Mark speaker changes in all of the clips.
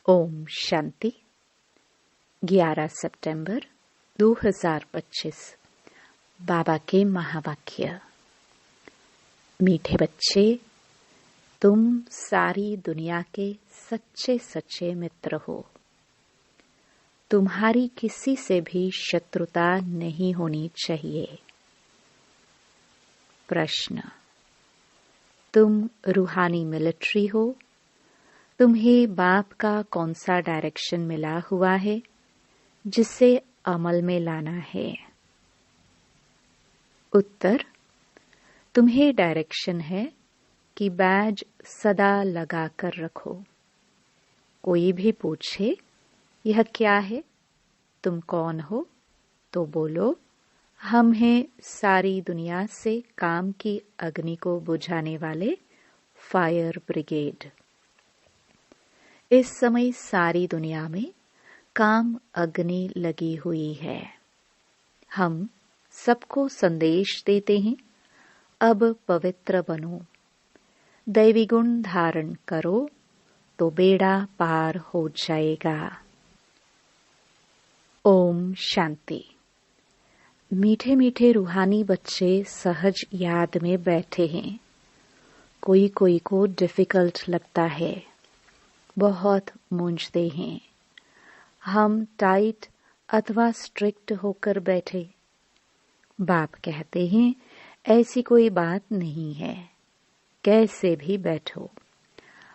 Speaker 1: ओम शांति। 11 सितंबर 2025। बाबा के महावाक्य। मीठे बच्चे, तुम सारी दुनिया के सच्चे सच्चे मित्र हो। तुम्हारी किसी से भी शत्रुता नहीं होनी चाहिए। प्रश्न: तुम रूहानी मिलिट्री हो। तुम्हें बाप का कौन सा डायरेक्शन मिला हुआ है जिसे अमल में लाना है? उत्तर: तुम्हें डायरेक्शन है कि बैज सदा लगा कर रखो। कोई भी पूछे यह क्या है, तुम कौन हो, तो बोलो हम हैं सारी दुनिया से काम की अग्नि को बुझाने वाले फायर ब्रिगेड। इस समय सारी दुनिया में काम अग्नि लगी हुई है। हम सबको संदेश देते हैं, अब पवित्र बनो, दैवी गुण धारण करो तो बेड़ा पार हो जाएगा। ओम शांति। मीठे मीठे रूहानी बच्चे सहज याद में बैठे हैं। कोई कोई को डिफिकल्ट लगता है, बहुत मूंझते हैं। हम टाइट अथवा स्ट्रिक्ट होकर बैठे। बाप कहते हैं ऐसी कोई बात नहीं है, कैसे भी बैठो,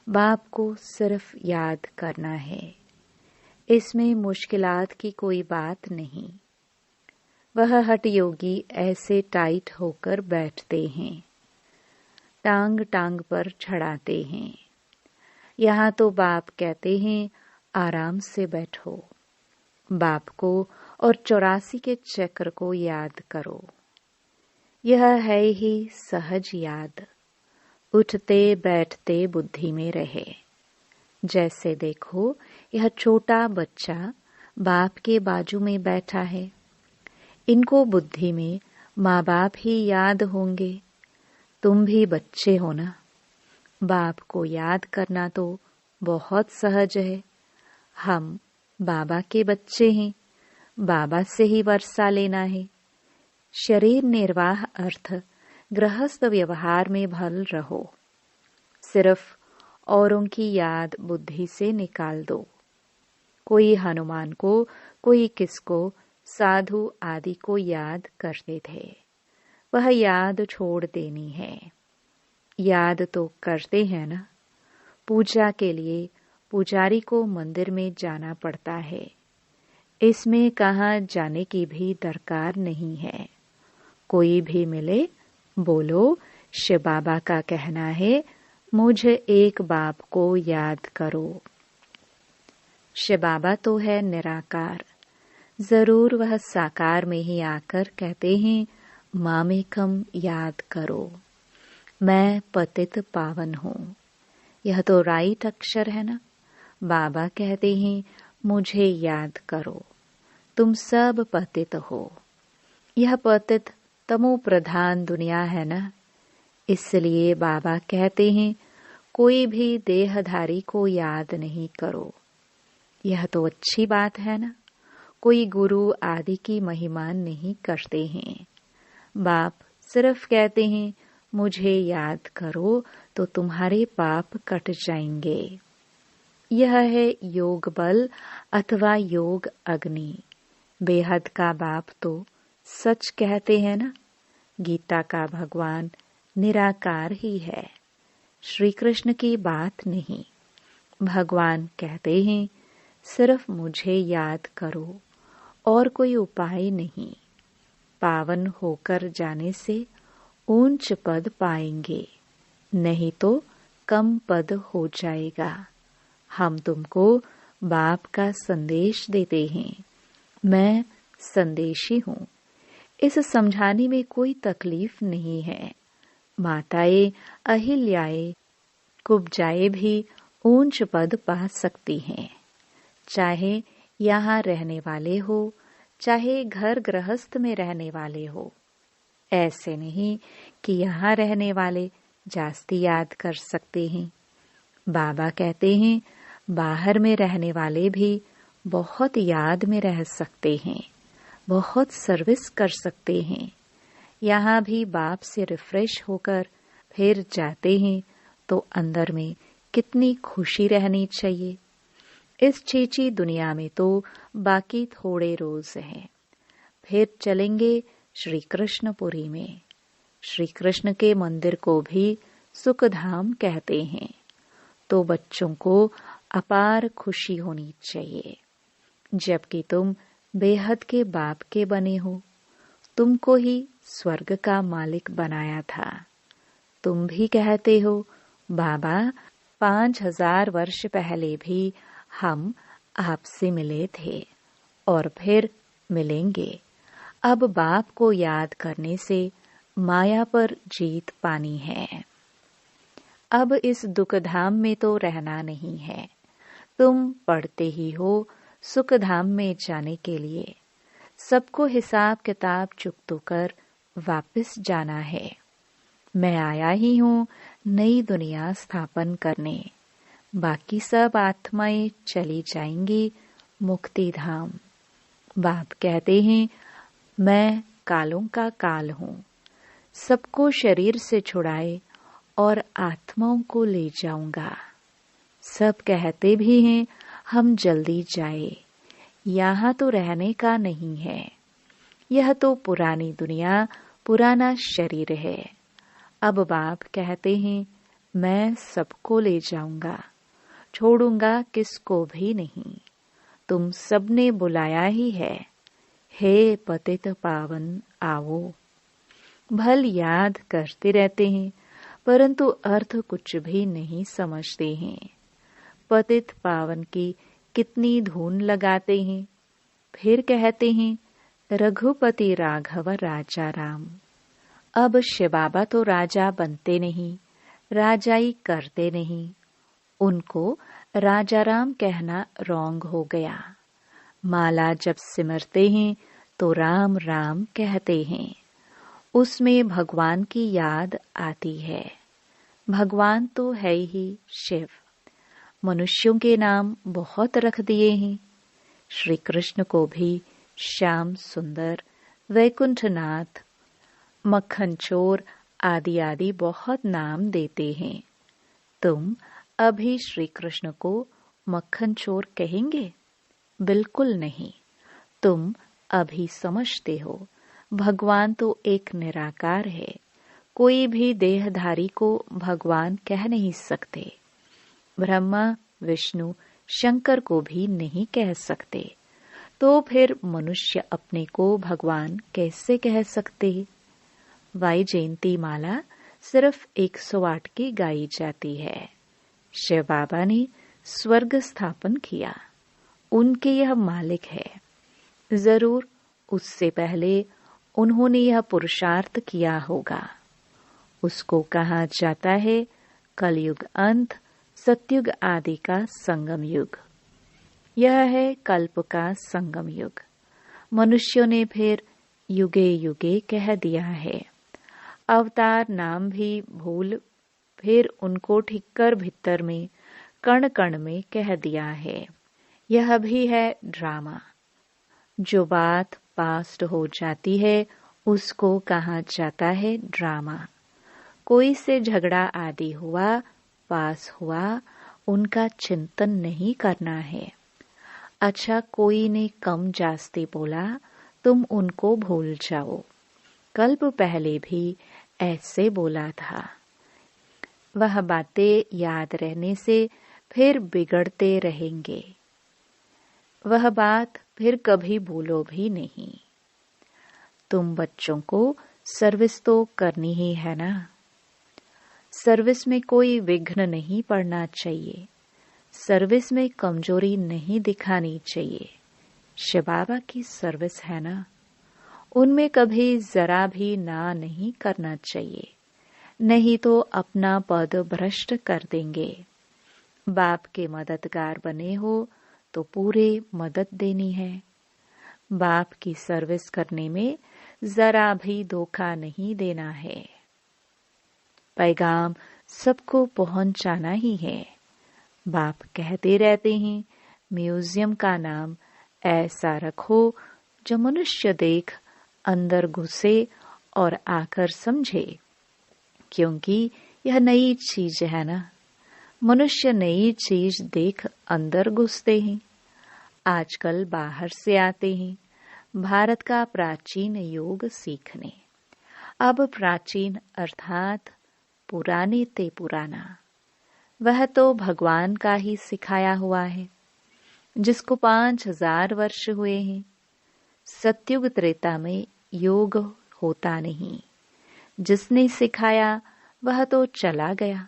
Speaker 1: बाप को सिर्फ याद करना है। इसमें मुश्किलात की कोई बात नहीं। वह हठ योगी ऐसे टाइट होकर बैठते हैं, टांग टांग पर चढ़ाते हैं। यहाँ तो बाप कहते हैं आराम से बैठो, बाप को और 84 के चक्र को याद करो। यह है ही सहज याद, उठते बैठते बुद्धि में रहे। जैसे देखो यह छोटा बच्चा बाप के बाजू में बैठा है। इनको बुद्धि में माँ बाप ही याद होंगे। तुम भी बच्चे हो ना। बाप को याद करना तो बहुत सहज है। हम बाबा के बच्चे हैं, बाबा से ही वर्षा लेना है। शरीर निर्वाह अर्थ गृहस्थ व्यवहार में भल रहो। सिर्फ औरों की याद बुद्धि से निकाल दो। कोई हनुमान को, कोई किसको, साधु आदि को याद करते थे, वह याद छोड़ देनी है। याद तो करते हैं ना। पूजा के लिए पुजारी को मंदिर में जाना पड़ता है। इसमें कहाँ जाने की भी दरकार नहीं है। कोई भी मिले बोलो शिव बाबा का कहना है मुझे एक बाप को याद करो। शिव बाबा तो है निराकार, जरूर वह साकार में ही आकर कहते हैं मामेकम याद करो, मैं पतित पावन हूँ। यह तो राइट अक्षर है ना। बाबा कहते हैं मुझे याद करो, तुम सब पतित हो। यह पतित तमो प्रधान दुनिया है ना। इसलिए बाबा कहते हैं कोई भी देहधारी को याद नहीं करो। यह तो अच्छी बात है ना। कोई गुरु आदि की महिमा नहीं करते हैं। बाप सिर्फ कहते हैं मुझे याद करो तो तुम्हारे पाप कट जाएंगे। यह है योग बल अथवा योग अग्नि। बेहद का बाप तो सच कहते हैं ना। गीता का भगवान निराकार ही है, श्री कृष्ण की बात नहीं। भगवान कहते हैं सिर्फ मुझे याद करो और कोई उपाय नहीं। पावन होकर जाने से ऊंच पद पाएंगे, नहीं तो कम पद हो जाएगा। हम तुमको बाप का संदेश देते हैं, मैं संदेशी हूँ। इस समझाने में कोई तकलीफ नहीं है। माताएं अहिल्याएं कुब्जाएं भी ऊंच पद पा सकती हैं, चाहे यहाँ रहने वाले हो, चाहे घर गृहस्थ में रहने वाले हो। ऐसे नहीं कि यहाँ रहने वाले जास्ती याद कर सकते हैं। बाबा कहते हैं बाहर में रहने वाले भी बहुत याद में रह सकते हैं, बहुत सर्विस कर सकते हैं। यहाँ भी बाप से रिफ्रेश होकर फिर जाते हैं तो अंदर में कितनी खुशी रहनी चाहिए। इस चीची दुनिया में तो बाकी थोड़े रोज हैं, फिर चलेंगे श्री कृष्णपुरी में। श्री कृष्ण के मंदिर को भी सुखधाम कहते हैं। तो बच्चों को अपार खुशी होनी चाहिए, जबकि तुम बेहद के बाप के बने हो। तुमको ही स्वर्ग का मालिक बनाया था। तुम भी कहते हो बाबा 5000 वर्ष पहले भी हम आपसे मिले थे और फिर मिलेंगे। अब बाप को याद करने से माया पर जीत पानी है। अब इस दुखधाम में तो रहना नहीं है। तुम पढ़ते ही हो सुखधाम में जाने के लिए। सबको हिसाब किताब चुकतो कर वापस जाना है। मैं आया ही हूँ नई दुनिया स्थापन करने। बाकी सब आत्माएं चली जाएंगी मुक्ति धाम। बाप कहते हैं मैं कालों का काल हूँ, सबको शरीर से छुड़ाए और आत्माओं को ले जाऊंगा। सब कहते भी हैं हम जल्दी जाए, यहाँ तो रहने का नहीं है। यह तो पुरानी दुनिया, पुराना शरीर है। अब बाप कहते हैं मैं सबको ले जाऊंगा, छोड़ूंगा किसको भी नहीं। तुम सबने बुलाया ही है, हे पतित पावन आओ। भल याद करते रहते हैं परंतु अर्थ कुछ भी नहीं समझते हैं। पतित पावन की कितनी धुन लगाते हैं, फिर कहते हैं रघुपति राघव राजा राम। अब शिव बाबा तो राजा बनते नहीं, राजाई करते नहीं। उनको राजा राम कहना रॉन्ग हो गया। माला जब सिमरते हैं तो राम राम कहते हैं। उसमें भगवान की याद आती है। भगवान तो है ही शिव। मनुष्यों के नाम बहुत रख दिए हैं। श्री कृष्ण को भी श्याम सुंदर, वैकुंठनाथ, मक्खन चोर आदि आदि बहुत नाम देते हैं। तुम अभी श्री कृष्ण को मक्खन चोर कहेंगे? बिल्कुल नहीं। तुम अभी समझते हो भगवान तो एक निराकार है। कोई भी देहधारी को भगवान कह नहीं सकते। ब्रह्मा, विष्णु, शंकर को भी नहीं कह सकते। तो फिर मनुष्य अपने को भगवान कैसे कह सकते? वाई जयंती माला सिर्फ 108 की गाई जाती है। शिव बाबा ने स्वर्ग स्थापन किया, उनके यह मालिक है। जरूर उससे पहले उन्होंने यह पुरुषार्थ किया होगा। उसको कहा जाता है कलयुग अंत, सतयुग आदि का संगम युग। यह है कल्प का संगम युग। मनुष्यों ने फिर युगे युगे कह दिया है। अवतार नाम भी भूल फिर उनको ठीक कर भीतर में कण कण में कह दिया है। यह भी है ड्रामा। जो बात पास्ट हो जाती है उसको कहा जाता है ड्रामा। कोई से झगड़ा आदि हुआ, पास हुआ, उनका चिंतन नहीं करना है। अच्छा, कोई ने कम जास्ती बोला, तुम उनको भूल जाओ। कल्प पहले भी ऐसे बोला था। वह बातें याद रहने से फिर बिगड़ते रहेंगे। वह बात फिर कभी भूलो भी नहीं। तुम बच्चों को सर्विस तो करनी ही है ना। सर्विस में कोई विघ्न नहीं पड़ना चाहिए। सर्विस में कमजोरी नहीं दिखानी चाहिए। शिव बाबा की सर्विस है ना, उनमें कभी जरा भी ना नहीं करना चाहिए, नहीं तो अपना पद भ्रष्ट कर देंगे। बाप के मददगार बने हो तो पूरे मदद देनी है। बाप की सर्विस करने में जरा भी धोखा नहीं देना है। पैगाम सबको पहुंचाना ही है। बाप कहते रहते हैं, म्यूजियम का नाम ऐसा रखो जो मनुष्य देख अंदर घुसे और आकर समझे, क्योंकि यह नई चीज है ना। मनुष्य नई चीज देख अंदर घुसते हैं। आजकल बाहर से आते हैं भारत का प्राचीन योग सीखने। अब प्राचीन अर्थात पुराने ते पुराना, वह तो भगवान का ही सिखाया हुआ है, जिसको 5000 वर्ष हुए हैं। सतयुग त्रेता में योग होता नहीं। जिसने सिखाया वह तो चला गया।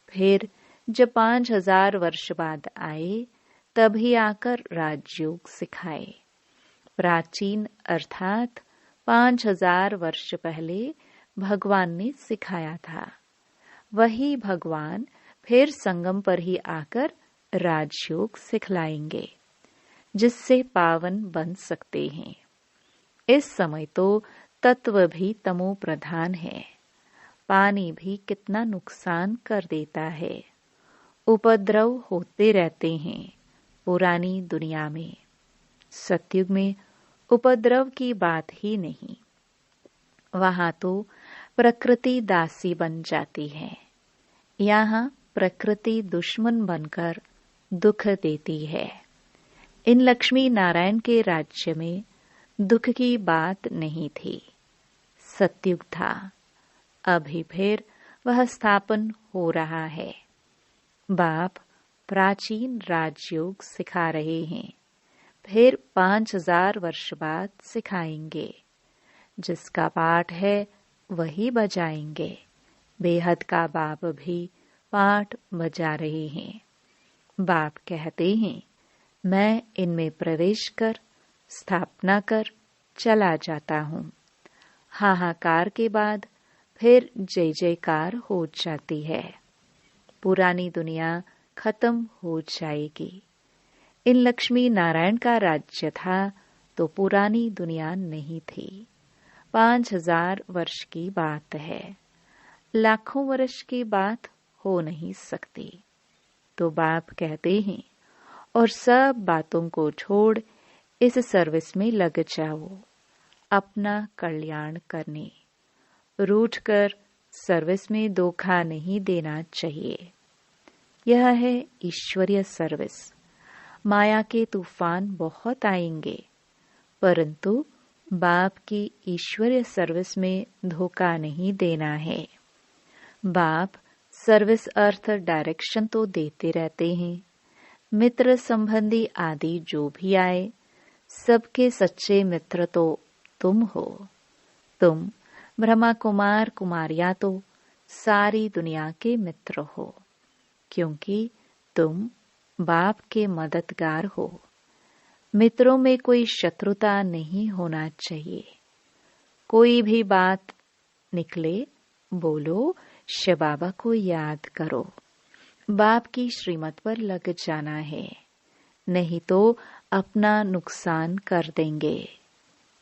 Speaker 1: फिर जब 5000 वर्ष बाद आए तभी आकर राजयोग सिखाए। प्राचीन अर्थात 5000 वर्ष पहले भगवान ने सिखाया था। वही भगवान फिर संगम पर ही आकर राजयोग सिखलाएंगे, जिससे पावन बन सकते हैं। इस समय तो तत्व भी तमो प्रधान है। पानी भी कितना नुकसान कर देता है। उपद्रव होते रहते हैं पुरानी दुनिया में। सतयुग में उपद्रव की बात ही नहीं। वहां तो प्रकृति दासी बन जाती है। यहाँ प्रकृति दुश्मन बनकर दुख देती है। इन लक्ष्मी नारायण के राज्य में दुख की बात नहीं थी। सतयुग था। अभी फिर वह स्थापन हो रहा है। बाप प्राचीन राजयोग सिखा रहे हैं, फिर 5000 वर्ष बाद सिखाएंगे। जिसका पाठ है वही बजाएंगे। बेहद का बाप भी पाठ बजा रहे हैं। बाप कहते हैं, मैं इनमें प्रवेश कर स्थापना कर चला जाता हूँ। हाहाकार के बाद फिर जय जयकार हो जाती है। पुरानी दुनिया खत्म हो जाएगी। इन लक्ष्मी नारायण का राज्य था तो पुरानी दुनिया नहीं थी। 5000 वर्ष की बात है। लाखों वर्ष की बात हो नहीं सकती। तो बाप कहते हैं, और सब बातों को छोड़ इस सर्विस में लग जाओ, अपना कल्याण करने। रूठकर सर्विस में धोखा नहीं देना चाहिए। यह है ईश्वरीय सर्विस। माया के तूफान बहुत आएंगे, परंतु बाप की ईश्वरीय सर्विस में धोखा नहीं देना है। बाप सर्विस अर्थ डायरेक्शन तो देते रहते हैं। मित्र संबंधी आदि जो भी आए, सबके सच्चे मित्र तो तुम हो। तुम ब्रह्मा कुमार कुमारियां तो सारी दुनिया के मित्र हो, क्योंकि तुम बाप के मददगार हो। मित्रों में कोई शत्रुता नहीं होना चाहिए। कोई भी बात निकले, बोलो शिव बाबा को याद करो। बाप की श्रीमत पर लग जाना है, नहीं तो अपना नुकसान कर देंगे।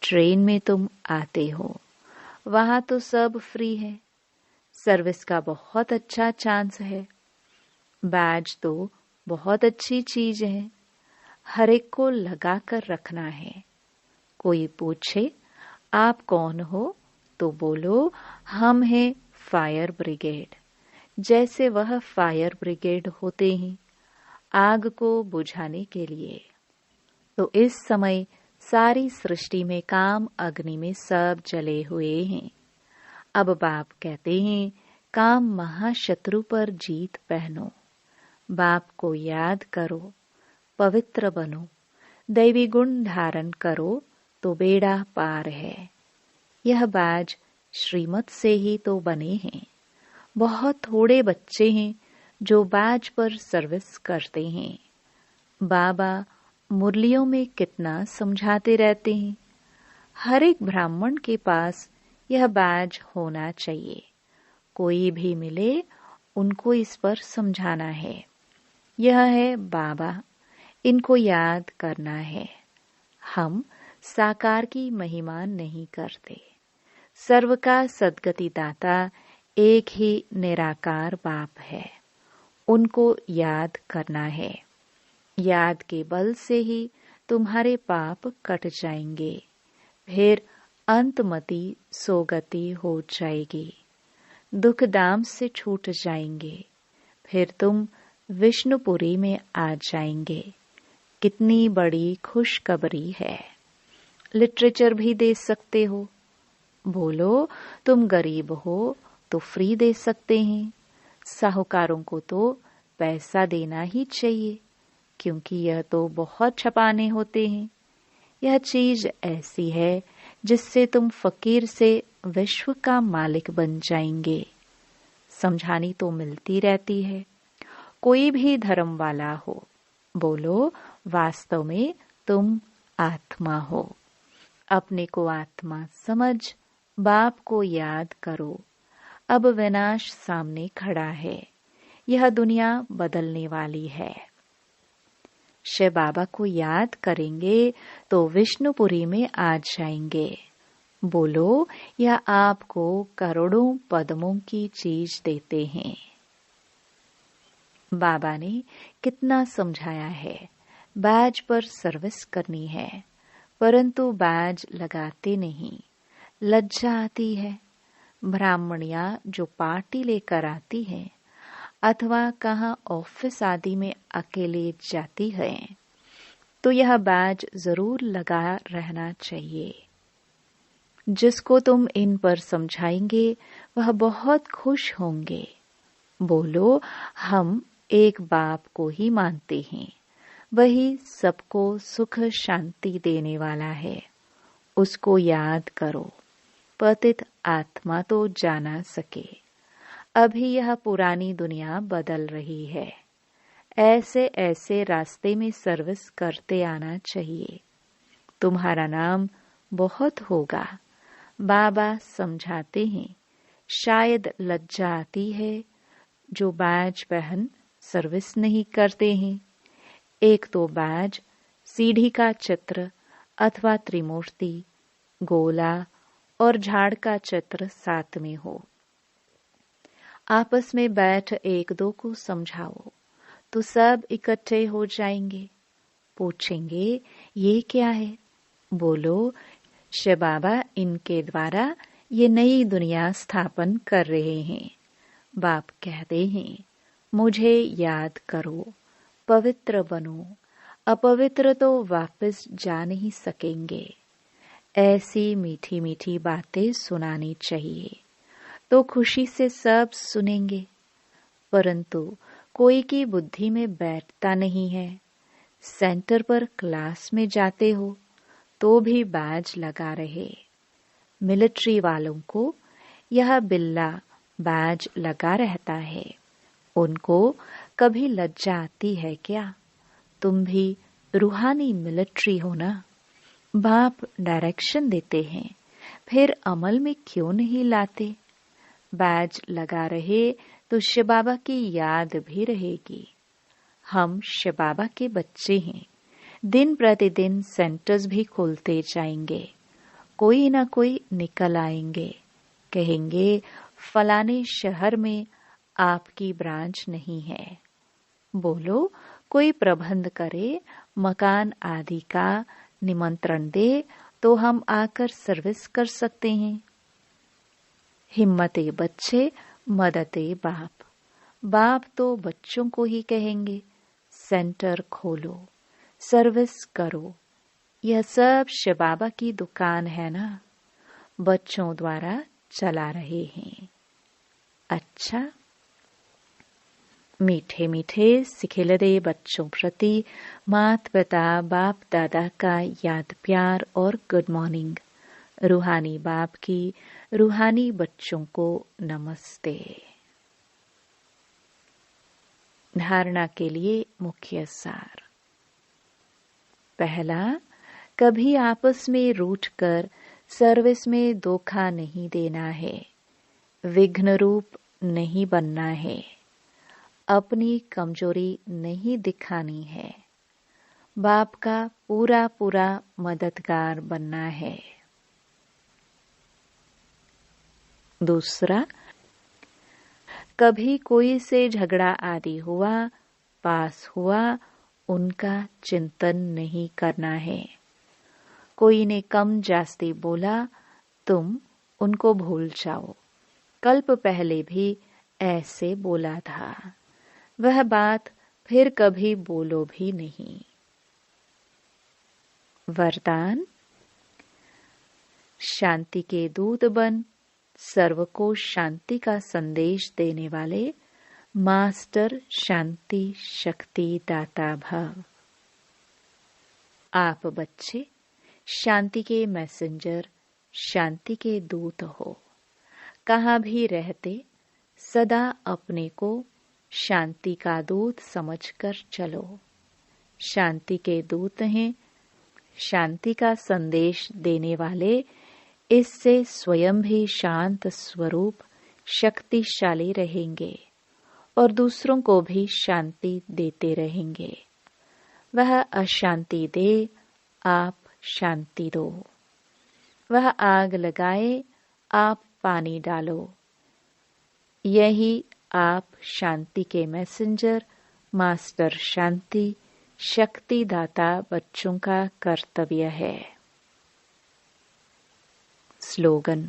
Speaker 1: ट्रेन में तुम आते हो, वहां तो सब फ्री है। सर्विस का बहुत अच्छा चांस है। बैज तो बहुत अच्छी चीज है। हर एक को लगा कर रखना है। कोई पूछे आप कौन हो, तो बोलो हम हैं फायर ब्रिगेड। जैसे वह फायर ब्रिगेड होते हैं आग को बुझाने के लिए। तो इस समय सारी सृष्टि में काम अग्नि में सब जले हुए हैं। अब बाप कहते हैं, काम महाशत्रु पर जीत पहनो। बाप को याद करो, पवित्र बनो, दैवी गुण धारण करो तो बेड़ा पार है। यह बाज श्रीमत से ही तो बने हैं। बहुत थोड़े बच्चे हैं जो बाज पर सर्विस करते हैं। बाबा मुरलियों में कितना समझाते रहते हैं। हर एक ब्राह्मण के पास यह बाज होना चाहिए। कोई भी मिले उनको इस पर समझाना है। यह है बाबा, इनको याद करना है। हम साकार की महिमा नहीं करते। सर्व का सद्गति दाता एक ही निराकार बाप है। उनको याद करना है। याद के बल से ही तुम्हारे पाप कट जाएंगे, फिर अंतमति सोगति हो जाएगी। दुख दाम से छूट जाएंगे, फिर तुम विष्णुपुरी में आ जाएंगे। कितनी बड़ी खुशखबरी है। लिटरेचर भी दे सकते हो। बोलो तुम गरीब हो तो फ्री दे सकते हैं। साहूकारों को तो पैसा देना ही चाहिए, क्योंकि यह तो बहुत छपाने होते हैं। यह चीज ऐसी है जिससे तुम फकीर से विश्व का मालिक बन जाएंगे। समझानी तो मिलती रहती है। कोई भी धर्म वाला हो, बोलो वास्तव में तुम आत्मा हो। अपने को आत्मा समझ बाप को याद करो। अब विनाश सामने खड़ा है। यह दुनिया बदलने वाली है। शिव बाबा को याद करेंगे तो विष्णुपुरी में आ जाएंगे। बोलो यह आपको करोड़ों पद्मों की चीज देते हैं। बाबा ने कितना समझाया है। बैज पर सर्विस करनी है, परंतु बैज लगाते नहीं। लज्जा आती है। ब्राह्मणियां जो पार्टी लेकर आती है अथवा कहाँ ऑफिस आदि में अकेले जाती है, तो यह बैज जरूर लगा रहना चाहिए। जिसको तुम इन पर समझाएंगे वह बहुत खुश होंगे। बोलो हम एक बाप को ही मानते हैं, वही सबको सुख शांति देने वाला है। उसको याद करो। पतित आत्मा तो जाना सके। अभी यह पुरानी दुनिया बदल रही है। ऐसे ऐसे रास्ते में सर्विस करते आना चाहिए। तुम्हारा नाम बहुत होगा। बाबा समझाते हैं, शायद लज्जा आती है जो बैज पहन सर्विस नहीं करते हैं। एक तो बैज, सीढ़ी का चित्र अथवा त्रिमूर्ति, गोला और झाड़ का चित्र साथ में हो। आपस में बैठ एक दो को समझाओ तो सब इकट्ठे हो जाएंगे। पूछेंगे ये क्या है? बोलो शिव बाबा इनके द्वारा ये नई दुनिया स्थापन कर रहे हैं। बाप कहते हैं मुझे याद करो, पवित्र बनो। अपवित्र तो वापस जा नहीं सकेंगे। ऐसी मीठी मीठी बातें सुनानी चाहिए तो खुशी से सब सुनेंगे, परंतु कोई की बुद्धि में बैठता नहीं है। सेंटर पर क्लास में जाते हो तो भी बैज लगा रहे। मिलिट्री वालों को यह बिल्ला बैज लगा रहता है। उनको कभी लज्जा आती है क्या? तुम भी रूहानी मिलिट्री हो ना। बाप डायरेक्शन देते हैं, फिर अमल में क्यों नहीं लाते? बैज लगा रहे तो शिव बाबा की याद भी रहेगी। हम शिव बाबा के बच्चे हैं। दिन प्रतिदिन सेंटर्स भी खुलते जाएंगे। कोई ना कोई निकल आएंगे, कहेंगे फलाने शहर में आपकी ब्रांच नहीं है। बोलो कोई प्रबंध करे, मकान आदि का निमंत्रण दे तो हम आकर सर्विस कर सकते हैं। हिम्मते बच्चे, मददे बाप। बाप तो बच्चों को ही कहेंगे सेंटर खोलो, सर्विस करो। यह सब शिव बाबा की दुकान है ना, बच्चों द्वारा चला रहे हैं। अच्छा, मीठे मीठे सिखिलदे बच्चों प्रति मात पिता बाप दादा का याद प्यार और गुड मॉर्निंग। रूहानी बाप की रूहानी बच्चों को नमस्ते। धारणा के लिए मुख्य सार। पहला, कभी आपस में रूठकर सर्विस में धोखा नहीं देना है। विघ्न रूप नहीं बनना है। अपनी कमजोरी नहीं दिखानी है। बाप का पूरा पूरा मददगार बनना है। दूसरा, कभी कोई से झगड़ा आदि हुआ, पास हुआ, उनका चिंतन नहीं करना है। कोई ने कम जास्ती बोला, तुम उनको भूल जाओ, कल्प पहले भी ऐसे बोला था, वह बात फिर कभी बोलो भी नहीं। वरदान: शांति के दूत बन सर्व को शांति का संदेश देने वाले मास्टर शांति शक्ति दाता भव। आप बच्चे शांति के मैसेंजर, शांति के दूत हो। कहाँ भी रहते सदा अपने को शांति का दूत समझकर चलो। शांति के दूत हैं, शांति का संदेश देने वाले, इससे स्वयं भी शांत स्वरूप शक्तिशाली रहेंगे और दूसरों को भी शांति देते रहेंगे। वह अशांति दे, आप शांति दो। वह आग लगाए, आप पानी डालो। यही आप शांति के मैसेंजर, मास्टर शांति शक्ति दाता बच्चों का कर्तव्य है। स्लोगन: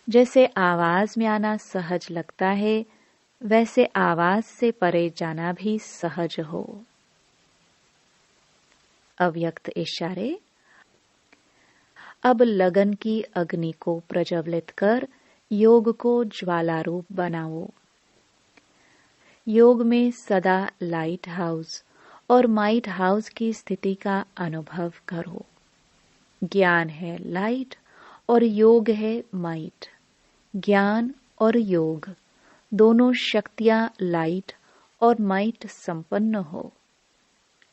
Speaker 1: जैसे आवाज में आना सहज लगता है, वैसे आवाज से परे जाना भी सहज हो। अव्यक्त इशारे: अब लगन की अग्नि को प्रज्वलित कर योग को ज्वाला रूप बनाओ। योग में सदा लाइट हाउस और माइट हाउस की स्थिति का अनुभव करो। ज्ञान है लाइट और योग है माइट। ज्ञान और योग दोनों शक्तियां लाइट और माइट संपन्न हो।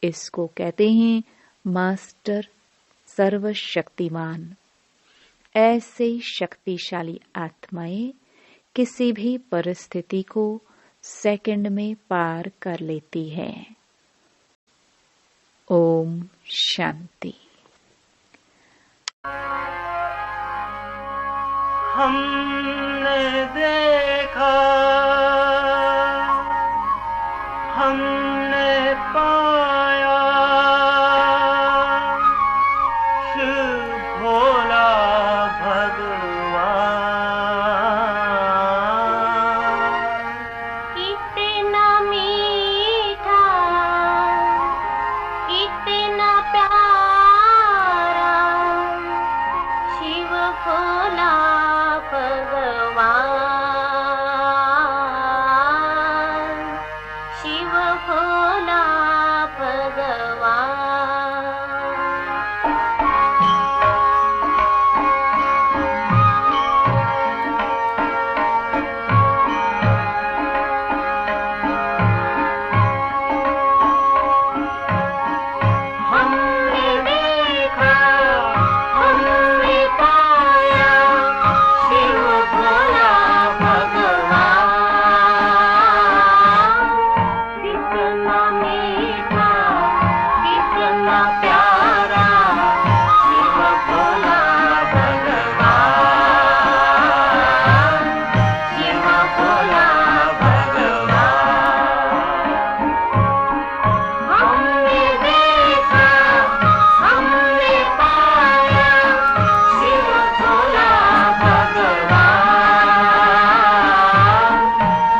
Speaker 1: इसको कहते हैं मास्टर सर्वशक्तिमान। ऐसे शक्तिशाली आत्माएं किसी भी परिस्थिति को सेकंड में पार कर लेती हैं। ओम शांति।
Speaker 2: हमने देखा, हमने पाया, शिव भोला भगवान।
Speaker 3: इतना मीठा, इतना प्यारा, शिव भोला भगवान, शिव भोला भगवान। हमने देखा, हमने पाया, शिव भोला भगवान। कितना मीठा, कितना प्यारा, शिव भोला भगवान, शिव भोला भगवान। हमने देखा, हमने पाया, शिव भोला भगवान।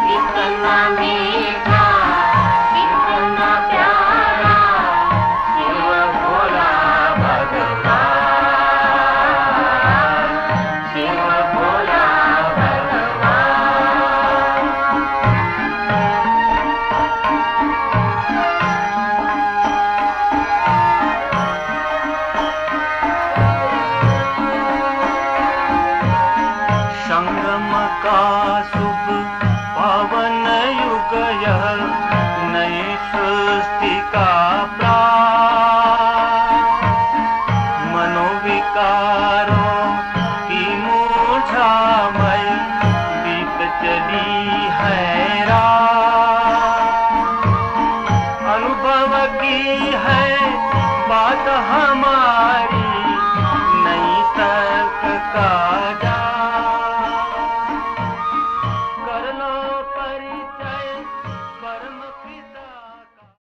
Speaker 3: कितना मीठा, कितना प्यारा, शिव भोला भगवान, शिव भोला भगवान।
Speaker 2: संगम का शुभ पावन युग यह, नई सृष्टि का प्रारंभ। मनोविकारों की मूर्छामय बीत चली है रात। अनुभव की है बात हमारी, नई तर्क का